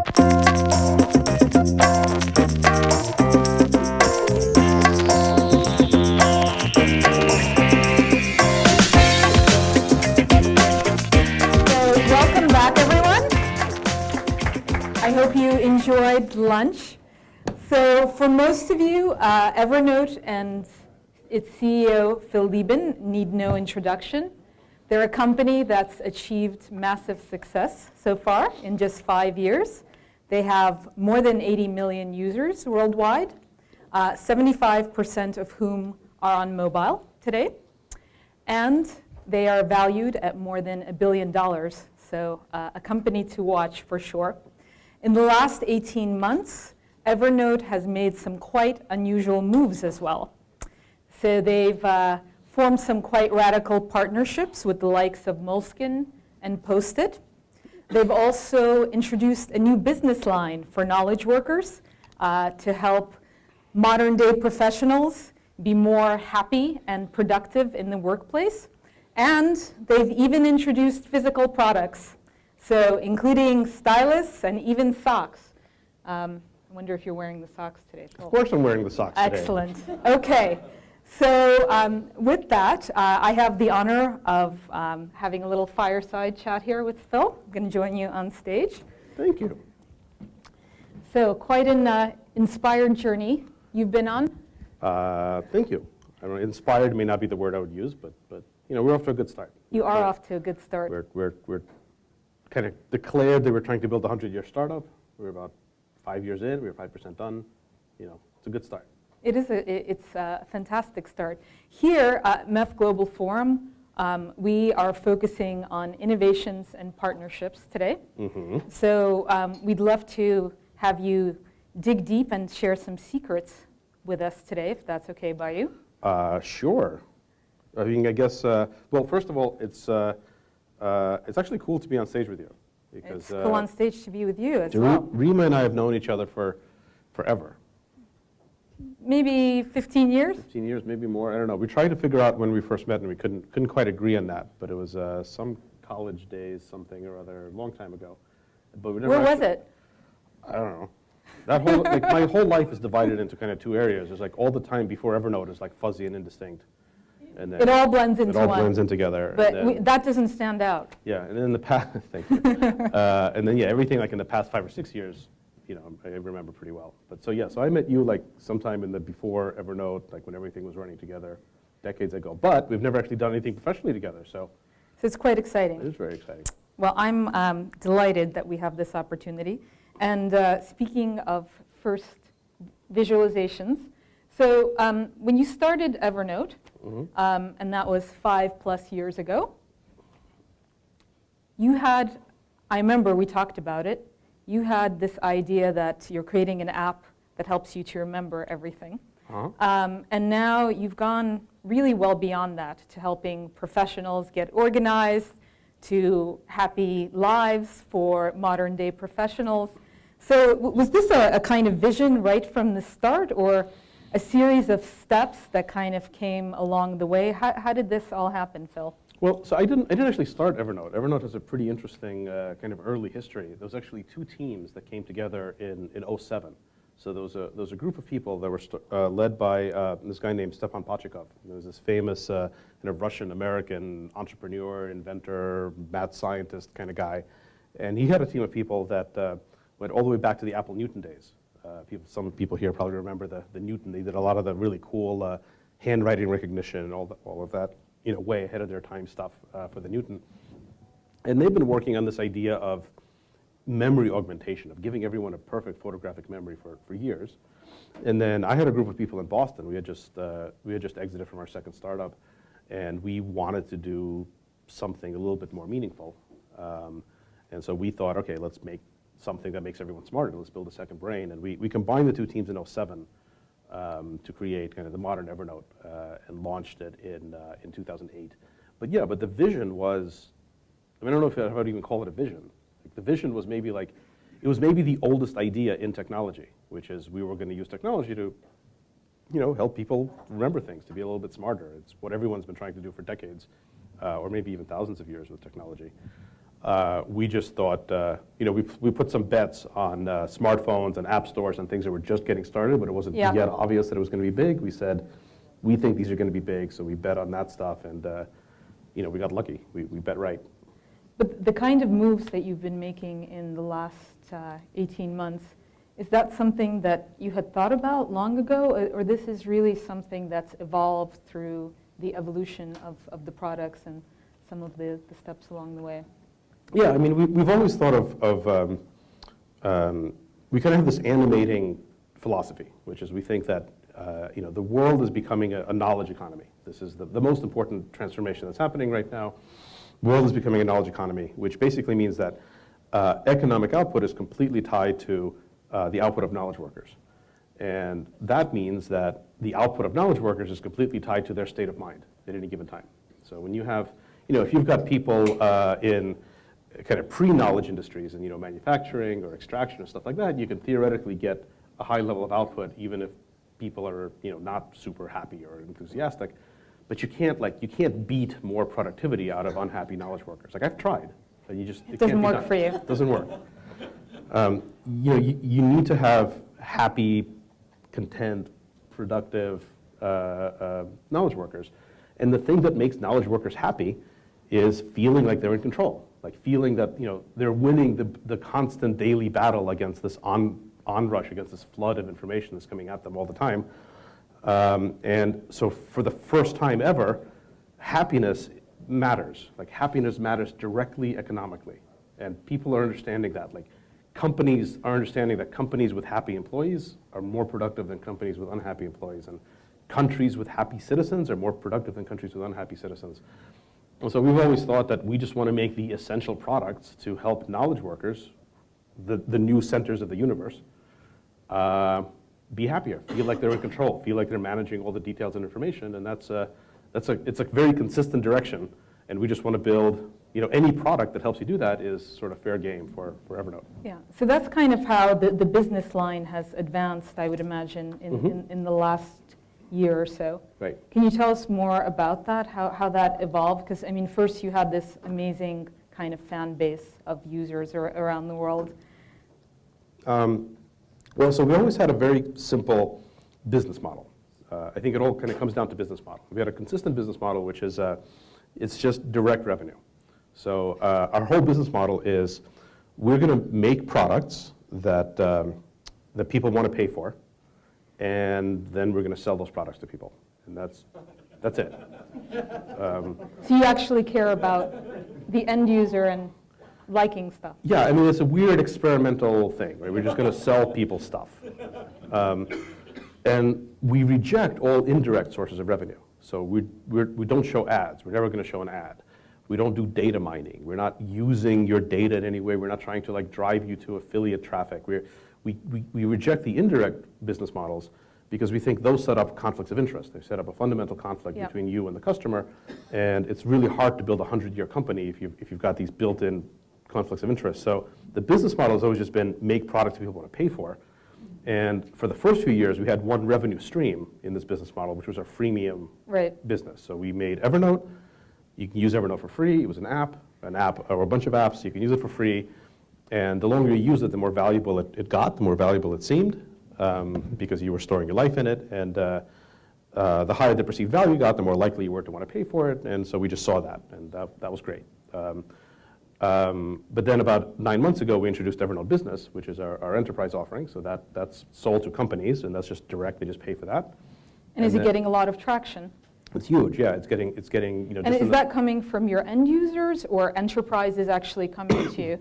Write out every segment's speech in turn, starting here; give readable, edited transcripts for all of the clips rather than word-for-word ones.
Welcome back, everyone. I hope you enjoyed lunch. So for most of you, Evernote and its CEO, Phil Libin, need no introduction. They're a company that's achieved massive success so far in just 5 years. They have more than 80 million users worldwide, 75% of whom are on mobile today. And they are valued at more than $1 billion, so a company to watch for sure. In the last 18 months, Evernote has made some quite unusual moves as well. So they've formed some quite radical partnerships with the likes of Moleskine and Post-it. They've also introduced a new business line for knowledge workers to help modern-day professionals be more happy and productive in the workplace. And they've even introduced physical products, so including stylus and even socks. I wonder if you're wearing the socks today, Phil. Of course I'm wearing the socks today. Excellent. Okay. So with that, I have the honor of having a little fireside chat here with Phil. I'm going to join you on stage. Thank you. So quite an inspired journey you've been on. Thank you. I don't know, inspired may not be the word I would use, but you know, we're off to a good start. You are off to a good start. We're kind of declared that we're trying to build a 100-year startup. We're about 5 years in. We're 5% done. You know, it's a good start. It's a fantastic start. Here at MEF Global Forum, we are focusing on innovations and partnerships today. Mm-hmm. So we'd love to have you dig deep and share some secrets with us today, if that's okay by you. Sure. I mean, I guess, well, first of all, it's actually cool to be on stage with you. Because, it's cool on stage to be with you as well. Rimma and I have known each other for forever. Maybe 15 years? 15 years, maybe more. I don't know. We tried to figure out when we first met, and we couldn't quite agree on that. But it was some college days, something or other, a long time ago. But we never Where was it? I don't know. That whole, like, my whole life is divided into kind of two areas. There's like all the time before Evernote is like fuzzy and indistinct. And then it all blends into one. It all blends in together. But that doesn't stand out. Yeah, and then in the past, thank you. And then, yeah, everything like in the past 5 or 6 years, you know, I remember pretty well. But so, yeah, so I met you like sometime in the before Evernote, like when everything was running together decades ago. But we've never actually done anything professionally together, so. So it's quite exciting. It is very exciting. Well, I'm delighted that we have this opportunity. And speaking of first visualizations, so when you started Evernote, mm-hmm. And that was 5+ years ago, you had, I remember we talked about it, you had this idea that you're creating an app that helps you to remember everything. Uh-huh. And now you've gone really well beyond that to helping professionals get organized, to happy lives for modern day professionals. So was this a kind of vision right from the start, or a series of steps that kind of came along the way? How did this all happen, Phil? Well, so I didn't actually start Evernote. Evernote has a pretty interesting kind of early history. There was actually 2 teams that came together in 2007. So there was a group of people that were led by this guy named Stepan Pachikov. There was this famous kind of Russian-American entrepreneur, inventor, mad scientist kind of guy. And he had a team of people that went all the way back to the Apple Newton days. Some people here probably remember the Newton. They did a lot of the really cool handwriting recognition and all of that, you know, way ahead of their time stuff for the Newton. And they've been working on this idea of memory augmentation, of giving everyone a perfect photographic memory for years. And then I had a group of people in Boston. We had just exited from our second startup, and we wanted to do something a little bit more meaningful. And so we thought, okay, let's make something that makes everyone smarter. Let's build a second brain. And we combined the 2 teams in 2007 to create kind of the modern Evernote and launched it in 2008. But yeah, but the vision was, I mean, I don't know if I would even call it a vision. Like, the vision was maybe like, it was maybe the oldest idea in technology, which is we were going to use technology to, you know, help people remember things, to be a little bit smarter. It's what everyone's been trying to do for decades, or maybe even thousands of years with technology. We just thought, we put some bets on smartphones and app stores and things that were just getting started, but it wasn't yet obvious that it was going to be big. We said, we think these are going to be big, so we bet on that stuff, and we got lucky. We bet right. But the kind of moves that you've been making in the last 18 months, is that something that you had thought about long ago, or this is really something that's evolved through the evolution of the products and some of the steps along the way? Yeah, I mean, we've always thought of we kind of have this animating philosophy, which is we think that the world is becoming a knowledge economy. This is the most important transformation that's happening right now. The world is becoming a knowledge economy, which basically means that economic output is completely tied to the output of knowledge workers. And that means that the output of knowledge workers is completely tied to their state of mind at any given time. So when you have, if you've got people in kind of pre-knowledge industries and manufacturing or extraction or stuff like that, you can theoretically get a high level of output even if people are not super happy or enthusiastic. But you can't beat more productivity out of unhappy knowledge workers. Like, I've tried. It doesn't work for you. It doesn't work. You need to have happy, content, productive knowledge workers. And the thing that makes knowledge workers happy is feeling like they're in control, like feeling that they're winning the constant daily battle against this onrush, against this flood of information that's coming at them all the time. And so for the first time ever, happiness matters. Like, happiness matters directly economically. And people are understanding that. Like, companies are understanding that companies with happy employees are more productive than companies with unhappy employees. And countries with happy citizens are more productive than countries with unhappy citizens. And so we've always thought that we just want to make the essential products to help knowledge workers, the new centers of the universe, be happier, feel like they're in control, feel like they're managing all the details and information, and it's a very consistent direction, and we just want to build, any product that helps you do that is sort of fair game for Evernote. Yeah, so that's kind of how the business line has advanced, I would imagine, in the last year or so. Right. Can you tell us more about that, how that evolved? Because, I mean, first you had this amazing kind of fan base of users around the world. Well, so we always had a very simple business model. I think it all kind of comes down to business model. We had a consistent business model, which is it's just direct revenue. So our whole business model is we're going to make products that that people want to pay for, and then we're going to sell those products to people, and that's it. So you actually care about the end user and liking stuff. Yeah, I mean, it's a weird experimental thing, right? We're just going to sell people stuff. And we reject all indirect sources of revenue. So we don't show ads. We're never going to show an ad. We don't do data mining. We're not using your data in any way. We're not trying to drive you to affiliate traffic. We reject the indirect business models because we think those set up conflicts of interest. They set up a fundamental conflict between you and the customer, and it's really hard to build a 100-year company if you've got these built-in conflicts of interest. So the business model has always just been make products that people want to pay for. And for the first few years, we had one revenue stream in this business model, which was our freemium business. So we made Evernote. You can use Evernote for free. It was an app or a bunch of apps. You can use it for free. And the longer you use it, the more valuable it got, the more valuable it seemed, because you were storing your life in it. And the higher the perceived value got, the more likely you were to want to pay for it. And so we just saw that, and that was great. But then about 9 months ago, we introduced Evernote Business, which is our enterprise offering. So that's sold to companies, and that's just direct. They just pay for that. And is it getting a lot of traction? It's huge, yeah. It's getting. And is that coming from your end users, or enterprises actually coming to you?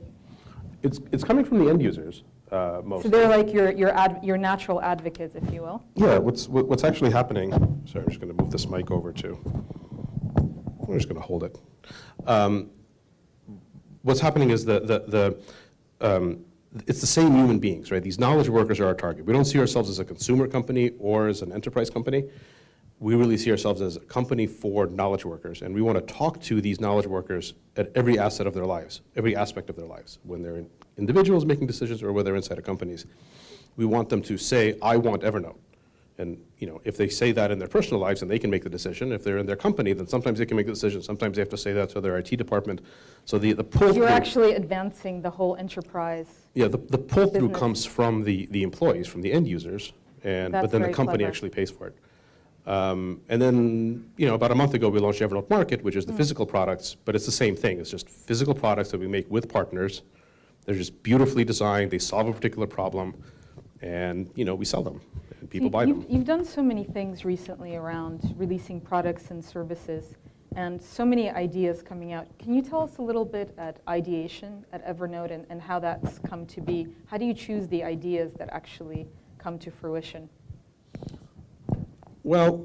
It's coming from the end users mostly. So they're like your natural advocates, if you will. Yeah. What's actually happening? Sorry, I'm just going to move this mic over to. I'm just going to hold it. What's happening is it's the same human beings, right? These knowledge workers are our target. We don't see ourselves as a consumer company or as an enterprise company. We really see ourselves as a company for knowledge workers, and we want to talk to these knowledge workers at every aspect of their lives, when they're individuals making decisions or whether they're inside of companies. We want them to say, I want Evernote. And if they say that in their personal lives, then they can make the decision. If they're in their company, then sometimes they can make the decision. Sometimes they have to say that to their IT department. So the pull-through... You're actually advancing the whole enterprise. Yeah, the pull-through business. comes from the employees, from the end users, but then the company actually pays for it. And then, about a month ago, we launched Evernote Market, which is the physical products, but it's the same thing. It's just physical products that we make with partners. They're just beautifully designed. They solve a particular problem, and, we sell them, and people buy them. You've done so many things recently around releasing products and services, and so many ideas coming out. Can you tell us a little bit at Ideation at Evernote and how that's come to be? How do you choose the ideas that actually come to fruition? Well,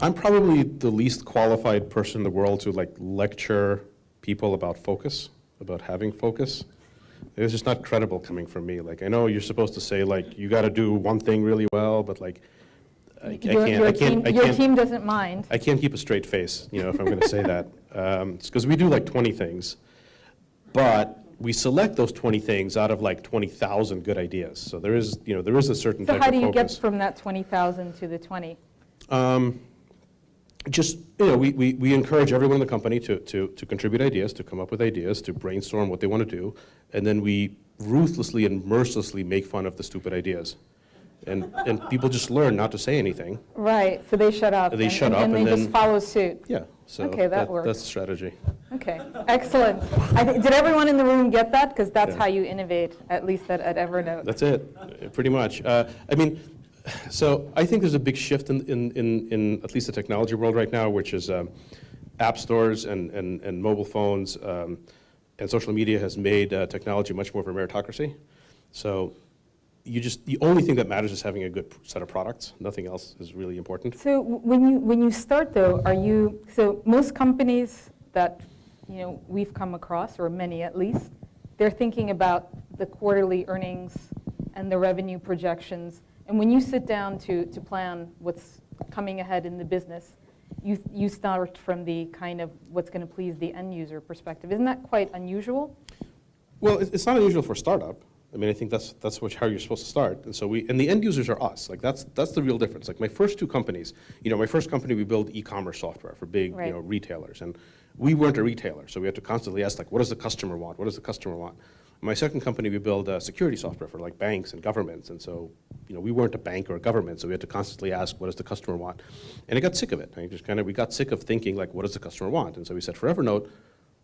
I'm probably the least qualified person in the world to lecture people about focus, about having focus. It's just not credible coming from me. I know you're supposed to say you got to do one thing really well, but Your team doesn't mind. I can't keep a straight face, if I'm going to say that. It's because we do 20 things, but we select those 20 things out of 20,000 good ideas. So there is a certain type of focus. So how do you get from that 20,000 to the 20? We encourage everyone in the company to contribute ideas, to come up with ideas, to brainstorm what they want to do, and then we ruthlessly and mercilessly make fun of the stupid ideas. And people just learn not to say anything. Right, so they shut up. They shut up and they just follow suit. Yeah, so okay, that works. That's the strategy. Okay, excellent. Did everyone in the room get that? Because that's how you innovate, at least at Evernote. That's it, pretty much. So I think there's a big shift in at least the technology world right now, which is app stores and mobile phones and social media has made technology much more of a meritocracy. So the only thing that matters is having a good set of products. Nothing else is really important. So when you start though, so most companies that we've come across, or many at least, they're thinking about the quarterly earnings and the revenue projections. And when you sit down to plan what's coming ahead in the business, you start from the kind of what's going to please the end user perspective. Isn't that quite unusual? Well, it's not unusual for a startup. I think that's how you're supposed to start. And so and the end users are us. That's the real difference. My first two companies, my first company, we built e-commerce software for big, retailers. And we weren't a retailer, so we had to constantly ask, what does the customer want? What does the customer want? My second company, we built security software for banks and governments. And so, we weren't a bank or a government, so we had to constantly ask, what does the customer want? And I got sick of it. We got sick of thinking, what does the customer want? And so we said, for Evernote,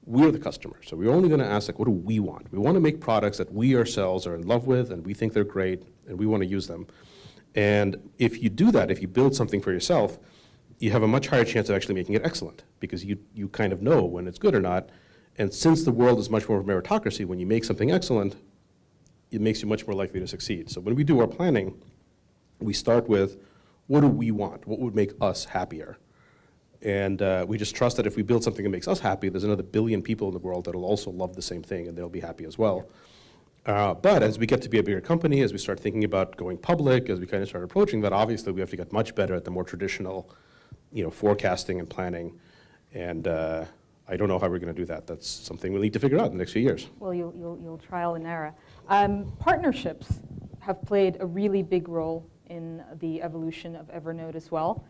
we're the customer. So we're only going to ask, what do we want? We want to make products that we ourselves are in love with, and we think they're great, and we want to use them. And if you do that, if you build something for yourself, you have a much higher chance of actually making it excellent, because you kind of know when it's good or not. And since the world is much more of a meritocracy, when you make something excellent, it makes you much more likely to succeed. So when we do our planning, we start with, what do we want? What would make us happier? And we just trust that if we build something that makes us happy, there's another billion people in the world that will also love the same thing, and they'll be happy as well. But as we get to be a bigger company, as we start thinking about going public, as we kind of start approaching that, obviously we have to get much better at the more traditional, forecasting and planning. And I don't know how we're going to do that. That's something we'll need to figure out in the next few years. Well, you'll trial and error. Partnerships have played a really big role in the evolution of Evernote as well.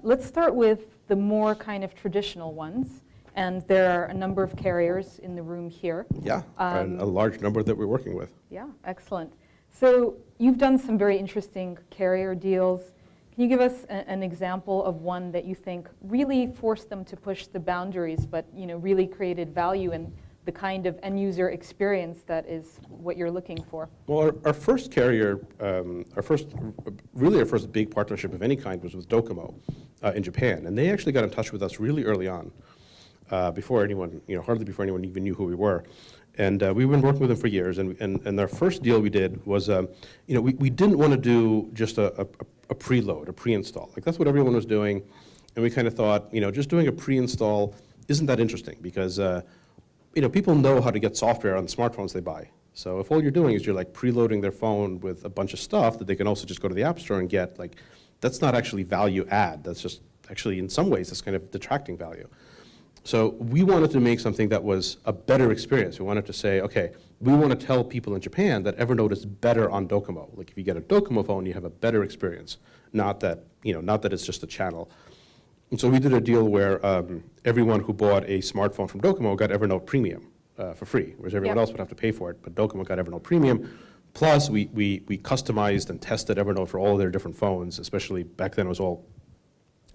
Let's start with the more kind of traditional ones. And there are a number of carriers in the room here. Yeah, and a large number that we're working with. Yeah, excellent. So you've done some very interesting carrier deals. Can you give us an example of one that you think really forced them to push the boundaries, but really created value and the kind of end user experience that is what you're looking for? Well, our first carrier, our first big partnership of any kind was with Docomo in Japan, and they actually got in touch with us really early on, before anyone, hardly before anyone even knew who we were. And we've been working with them for years, and our first deal we did was, we didn't want to do just a preload, a pre-install. That's what everyone was doing, and we kind of thought, just doing a pre-install isn't that interesting, because people know how to get software on the smartphones they buy. So if all you're doing is you're preloading their phone with a bunch of stuff that they can also just go to the App Store and get, that's not actually value add. That's just actually, in some ways, that's kind of detracting value. So we wanted to make something that was a better experience. We wanted to say, okay, we want to tell people in Japan that Evernote is better on Docomo. Like if you get a Docomo phone, you have a better experience, not that it's just a channel. And so we did a deal where everyone who bought a smartphone from Docomo got Evernote Premium for free, whereas everyone else would have to pay for it, but Docomo got Evernote Premium. Plus, we customized and tested Evernote for all their different phones, especially back then it was all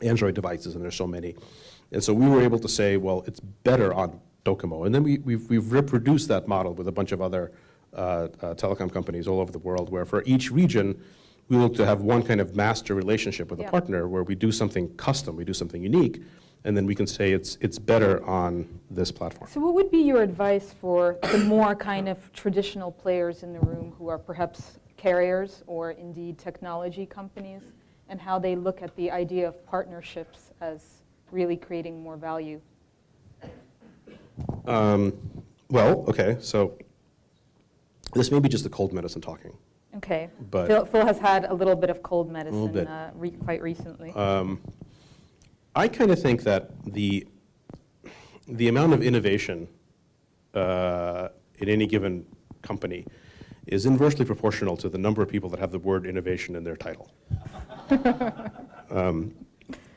Android devices, and there's so many. And so we were able to say, well, it's better on Docomo. And then we've reproduced that model with a bunch of other telecom companies all over the world, where for each region, we look to have one kind of master relationship with a partner where we do something custom, we do something unique, and then we can say it's better on this platform. So what would be your advice for the more kind of traditional players in the room who are perhaps carriers or indeed technology companies, and how they look at the idea of partnerships as really creating more value? Well, okay, so this may be just the cold medicine talking. Okay, But Phil has had a little bit of cold medicine bit. Quite recently. I kind of think that the amount of innovation in any given company is inversely proportional to the number of people that have the word innovation in their title.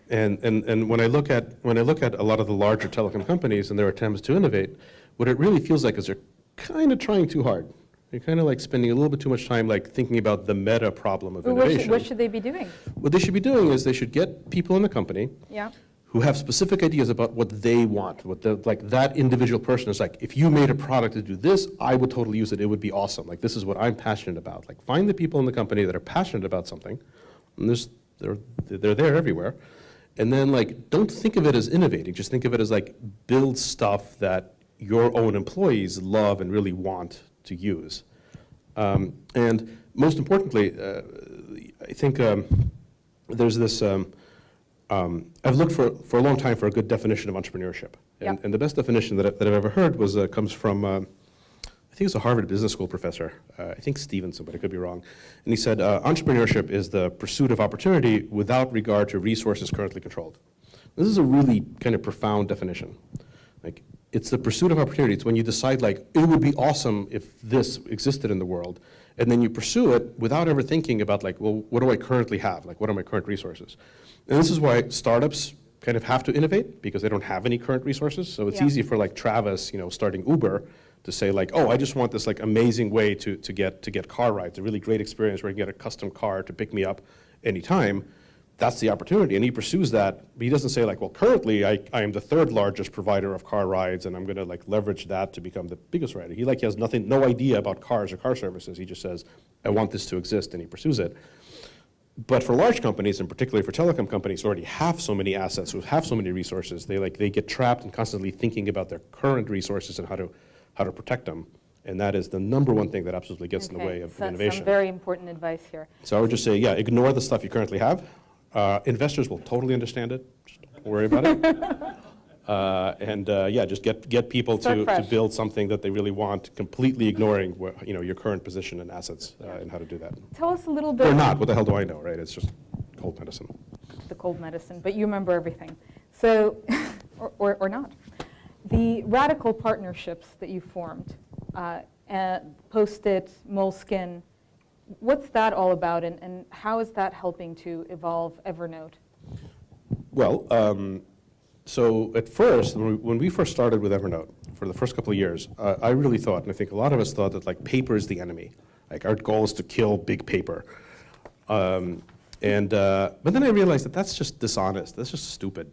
And when I look at a lot of the larger telecom companies and their attempts to innovate, what it really feels like is they're kind of trying too hard. They're kind of like spending a little bit too much time like thinking about the meta problem of innovation. What should they be doing? What they should be doing is they should get people in the company who have specific ideas about what they want, what that individual person is like, if you made a product to do this, I would totally use it, it would be awesome. Like, this is what I'm passionate about. Like, find the people in the company that are passionate about something, and they're there everywhere. And then, like, don't think of it as innovating, just think of it as like, build stuff that your own employees love and really want to use. And most importantly, I think there's this, I've looked for a long time for a good definition of entrepreneurship. And the best definition that I've ever heard comes from, I think it's a Harvard Business School professor, I think Stevenson, but I could be wrong. And he said, entrepreneurship is the pursuit of opportunity without regard to resources currently controlled. This is a really kind of profound definition. Like, it's the pursuit of opportunity. It's when you decide, like, it would be awesome if this existed in the world, and then you pursue it without ever thinking about, like, well, what do I currently have? Like, what are my current resources? And this is why startups kind of have to innovate, because they don't have any current resources. So it's easy for, like, Travis, starting Uber, to say, like, oh, I just want this, like, amazing way to get car rides, a really great experience where I can get a custom car to pick me up anytime. That's the opportunity, and he pursues that, but he doesn't say, like, well, currently I am the third largest provider of car rides, and I'm going to, like, leverage that to become the biggest rider. He has no idea about cars or car services. He just says, I want this to exist, and he pursues it. But for large companies, and particularly for telecom companies who already have so many assets, who have so many resources, they get trapped in constantly thinking about their current resources and how to protect them. And that is the number one thing that absolutely gets in the way of innovation. Some very important advice here. So I would just say, ignore the stuff you currently have. Investors will totally understand it. Just don't worry about it. Just get people to build something that they really want, completely ignoring your current position and assets and how to do that. Tell us a little bit. Or not. What the hell do I know, right? It's just cold medicine. The cold medicine, but you remember everything. So, or not. The radical partnerships that you formed, Post-it, Moleskine, what's that all about, and how is that helping to evolve Evernote? Well, so at first, when we first started with Evernote, for the first couple of years, I really thought, and I think a lot of us thought, that, like, paper is the enemy. Like, our goal is to kill big paper. But then I realized that that's just dishonest. That's just stupid.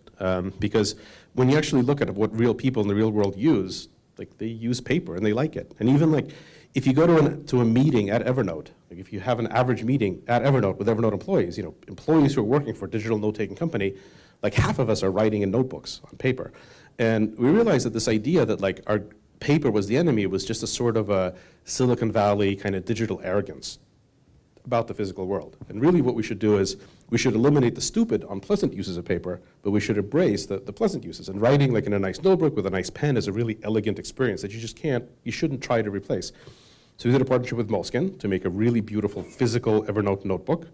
Because when you actually look at what real people in the real world use, like, they use paper and they like it. And even, like, if you go to a meeting at Evernote, like, if you have an average meeting at Evernote with Evernote employees, employees who are working for a digital note-taking company, like, half of us are writing in notebooks on paper. And we realized that this idea that, like, our paper was the enemy was just a sort of a Silicon Valley kind of digital arrogance about the physical world. And really what we should do is we should eliminate the stupid, unpleasant uses of paper, but we should embrace the pleasant uses. And writing, like, in a nice notebook with a nice pen is a really elegant experience that you shouldn't try to replace. So we did a partnership with Moleskine to make a really beautiful physical Evernote notebook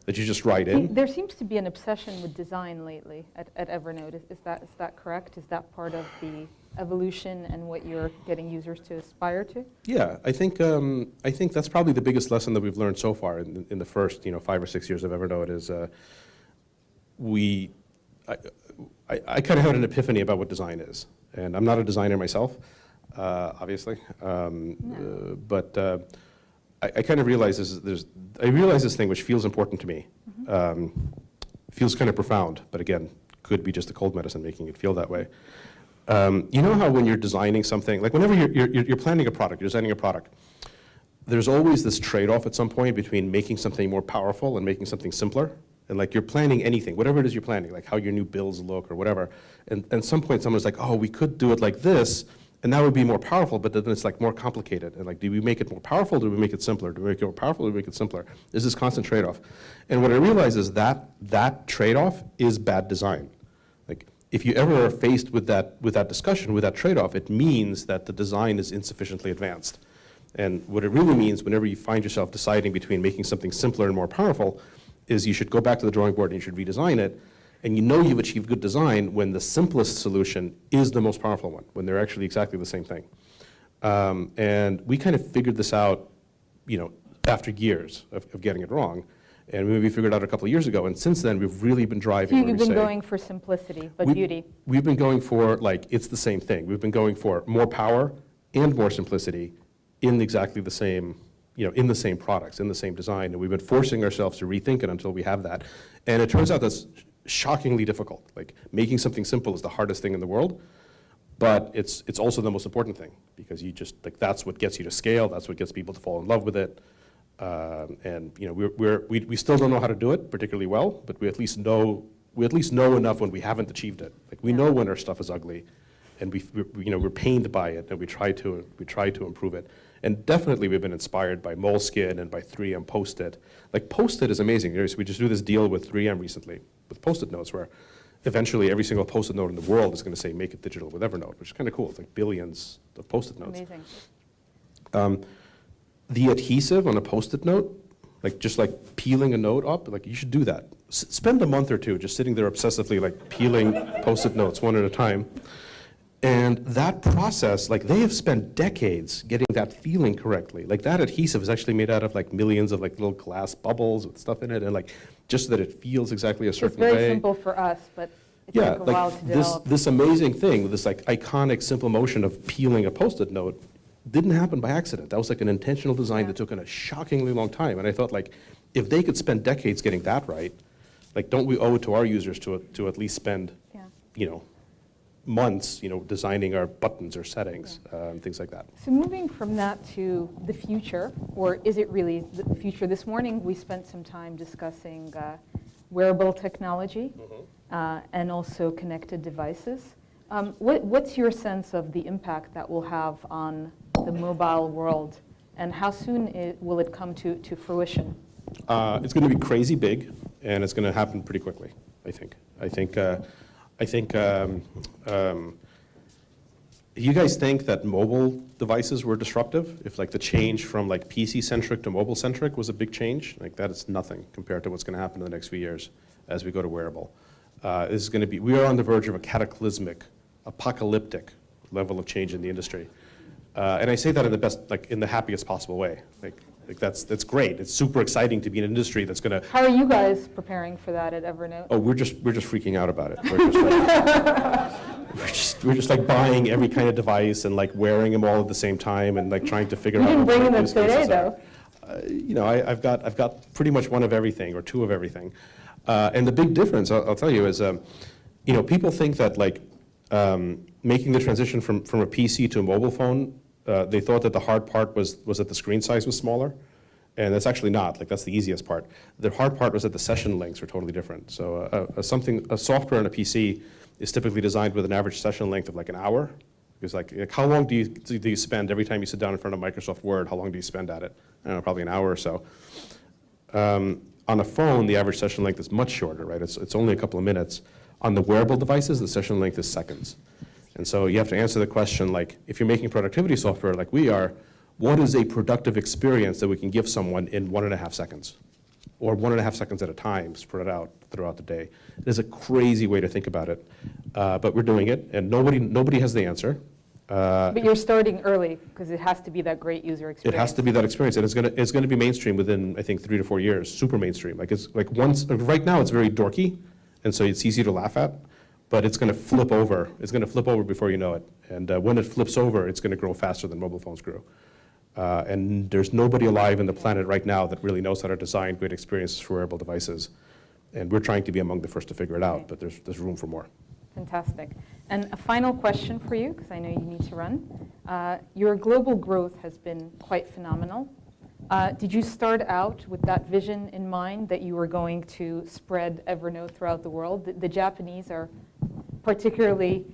that you just write in. There seems to be an obsession with design lately at Evernote. Is that correct? Is that part of the evolution and what you're getting users to aspire to? Yeah, I think that's probably the biggest lesson that we've learned so far in the first 5 or 6 years of Evernote is I kind of had an epiphany about what design is, and I'm not a designer myself, obviously, but I kind of realized this thing which feels important to me, feels kind of profound, but again, could be just a cold medicine making it feel that way. You know how when you're designing something, like whenever you're planning a product, you're designing a product, there's always this trade-off at some point between making something more powerful and making something simpler. And like you're planning anything, whatever it is you're planning, like how your new bills look or whatever. And at some point someone's like, oh, we could do it like this, and that would be more powerful, but then it's like more complicated. And like, do we make it more powerful, do we make it simpler? Do we make it more powerful, do we make it simpler? There's this constant trade-off. And what I realize is that trade-off is bad design. Like, if you ever are faced with that discussion, with that trade-off, it means that the design is insufficiently advanced. And what it really means whenever you find yourself deciding between making something simpler and more powerful is you should go back to the drawing board and you should redesign it. And you know you've achieved good design when the simplest solution is the most powerful one, when they're actually exactly the same thing. And we kind of figured this out, after years of getting it wrong. And we figured it out a couple of years ago, and since then we've really been driving. So you've been going for simplicity, but beauty. We've been going for, like, it's the same thing. We've been going for more power and more simplicity in exactly the same, in the same products, in the same design, and we've been forcing ourselves to rethink it until we have that. And it turns out that's shockingly difficult. Like, making something simple is the hardest thing in the world, but it's also the most important thing, because you just, like, that's what gets you to scale, that's what gets people to fall in love with it. And we still don't know how to do it particularly well, but we at least know enough when we haven't achieved it. Like, we know when our stuff is ugly, and we're pained by it, and we try to improve it. And definitely we've been inspired by Moleskine and by 3M Post-it. Like, Post-it is amazing. So we just do this deal with 3M recently with Post-it notes, where eventually every single Post-it note in the world is going to say "Make it digital with Evernote," which is kind of cool. It's like billions of Post-it notes. Amazing. The adhesive on a Post-it note, like just like peeling a note up, like you should do that. Spend a month or two just sitting there obsessively, like peeling Post-it notes one at a time. And that process, like, they have spent decades getting that feeling correctly. Like, that adhesive is actually made out of like millions of like little glass bubbles with stuff in it, and like just so that it feels exactly a certain way. It's very simple for us, but it took a while to develop. This amazing thing, this like iconic simple motion of peeling a Post-it note didn't happen by accident. That was like an intentional design that took in a shockingly long time. And I thought, like, if they could spend decades getting that right, like, don't we owe it to our users to at least spend, months, designing our buttons or settings, things like that. So moving from that to the future, or is it really the future? This morning we spent some time discussing wearable technology and also connected devices. What's your sense of the impact that will have on the mobile world, and how soon will it come to fruition? It's going to be crazy big, and it's going to happen pretty quickly, I think. You guys think that mobile devices were disruptive? If like the change from like PC-centric to mobile-centric was a big change, like that is nothing compared to what's going to happen in the next few years as we go to wearable. This is going to be, we are on the verge of a cataclysmic, apocalyptic level of change in the industry. And I say that in the best, like in the happiest possible way. Like that's great. It's super exciting to be in an industry that's going to. How are you guys preparing for that at Evernote? Oh, we're just freaking out about it. We're just like buying every kind of device and like wearing them all at the same time and like trying to figure out. You didn't bring them use today cases though. I've got pretty much one of everything or two of everything, and the big difference I'll tell you is, people think that like making the transition from a PC to a mobile phone. They thought that the hard part was that the screen size was smaller, and that's actually not. Like, that's the easiest part. The hard part was that the session lengths were totally different. So a software on a PC is typically designed with an average session length of like an hour. Because like how long do you spend every time you sit down in front of Microsoft Word? How long do you spend at it? I don't know, probably an hour or so. On a phone, the average session length is much shorter, right? It's only a couple of minutes. On the wearable devices, the session length is seconds. And so you have to answer the question, like, if you're making productivity software like we are, what is a productive experience that we can give someone in 1.5 seconds? or 1.5 seconds at a time spread out throughout the day. It is a crazy way to think about it, but we're doing it, and nobody has the answer. But you're starting early, because it has to be that great user experience. It has to be that experience, and it's gonna be mainstream within, I think, 3 to 4 years, super mainstream. Right now it's very dorky, and so it's easy to laugh at, but it's gonna flip over. It's gonna flip over before you know it, and when it flips over, it's gonna grow faster than mobile phones grew. And there's nobody alive on the planet right now that really knows how to design great experiences for wearable devices, and we're trying to be among the first to figure it out, but there's room for more. Fantastic. And a final question for you, because I know you need to run. Your global growth has been quite phenomenal. Did you start out with that vision in mind that you were going to spread Evernote throughout the world? The Japanese are particularly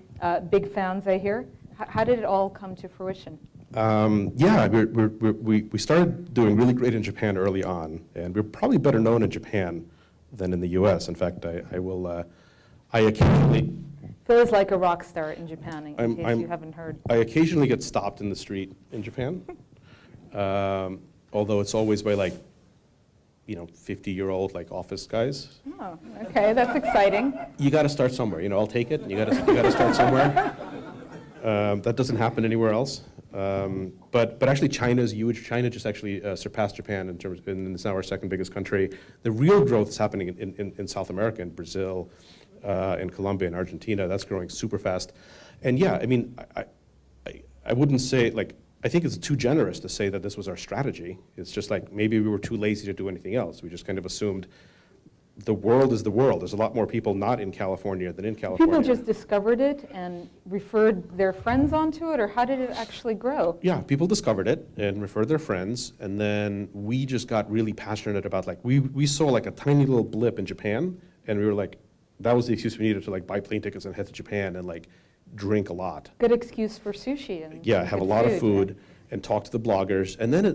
big fans, I hear. How did it all come to fruition? Yeah, we started doing really great in Japan early on, and we're probably better known in Japan than in the US. In fact, I occasionally... Phil is like a rock star in Japan, in case you haven't heard. I occasionally get stopped in the street in Japan, although it's always by 50-year-old office guys. Oh, okay, that's exciting. You got to start somewhere. I'll take it. You got to start somewhere. That doesn't happen anywhere else. But actually, China is huge. China just actually surpassed Japan and it's now our second biggest country. The real growth is happening in South America, in Brazil, in Colombia, and Argentina. That's growing super fast. And yeah, I mean, I wouldn't say, I think it's too generous to say that this was our strategy. It's just maybe we were too lazy to do anything else. We just kind of assumed the world is the world. There's a lot more people not in California than in California. People just discovered it and referred their friends onto it, or how did it actually grow? Yeah, people discovered it and referred their friends, and then we just got really passionate about, we saw a tiny little blip in Japan, and we were that was the excuse we needed to buy plane tickets and head to Japan and drink a lot. Good excuse for sushi and yeah, have a lot of food and talk to the bloggers, and then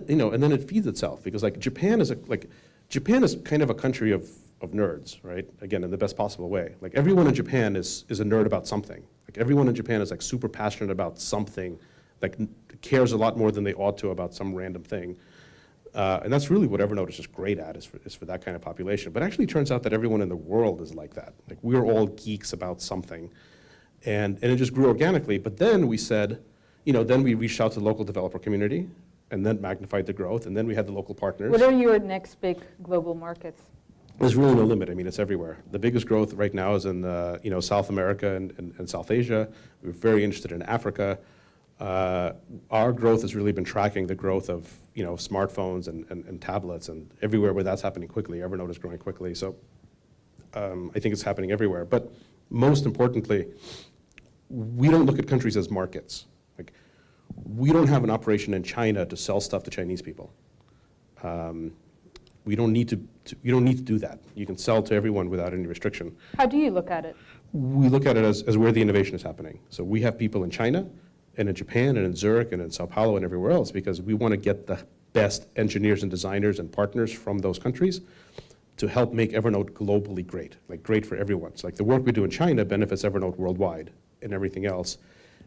it feeds itself, because Japan is kind of a country of nerds, right? Again, in the best possible way. Everyone in Japan is a nerd about something. Everyone in Japan is super passionate about something, cares a lot more than they ought to about some random thing. And that's really what Evernote is just great at, is for that kind of population. But actually, it turns out that everyone in the world is like that. We're all geeks about something. And it just grew organically. But then we said, then we reached out to the local developer community, and then magnified the growth, and then we had the local partners. What are your next big global markets? There's really no limit. I mean, it's everywhere. The biggest growth right now is in South America and South Asia. We're very interested in Africa. Our growth has really been tracking the growth of smartphones and tablets, and everywhere where that's happening quickly. Evernote is growing quickly, so I think it's happening everywhere. But most importantly, we don't look at countries as markets. We don't have an operation in China to sell stuff to Chinese people. You don't need to do that. You can sell to everyone without any restriction. How do you look at it? We look at it as where the innovation is happening. So we have people in China, and in Japan, and in Zurich, and in Sao Paulo, and everywhere else, because we want to get the best engineers and designers and partners from those countries to help make Evernote globally great, great for everyone. So the work we do in China benefits Evernote worldwide and everything else.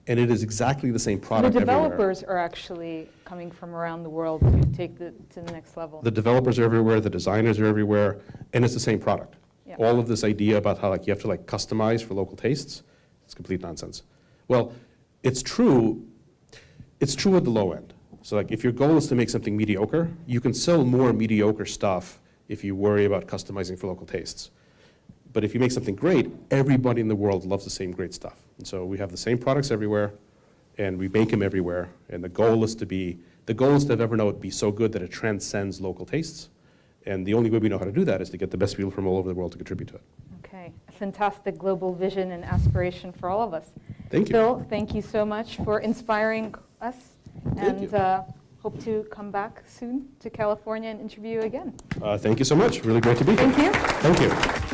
And it is exactly the same product everywhere. The developers are actually coming from around the world to take it to the next level. The developers are everywhere, the designers are everywhere, and it's the same product. Yeah. All of this idea about how you have to customize for local tastes, it's complete nonsense. Well, it's true at the low end. So if your goal is to make something mediocre, you can sell more mediocre stuff if you worry about customizing for local tastes. But if you make something great, everybody in the world loves the same great stuff. And so we have the same products everywhere, and we make them everywhere. And the goal is to have Evernote be so good that it transcends local tastes. And the only way we know how to do that is to get the best people from all over the world to contribute to it. Okay, a fantastic global vision and aspiration for all of us. Thank you. Phil, thank you so much for inspiring us. Thank you. Hope to come back soon to California and interview you again. Thank you so much. Really great to be here. Thank you. Thank you.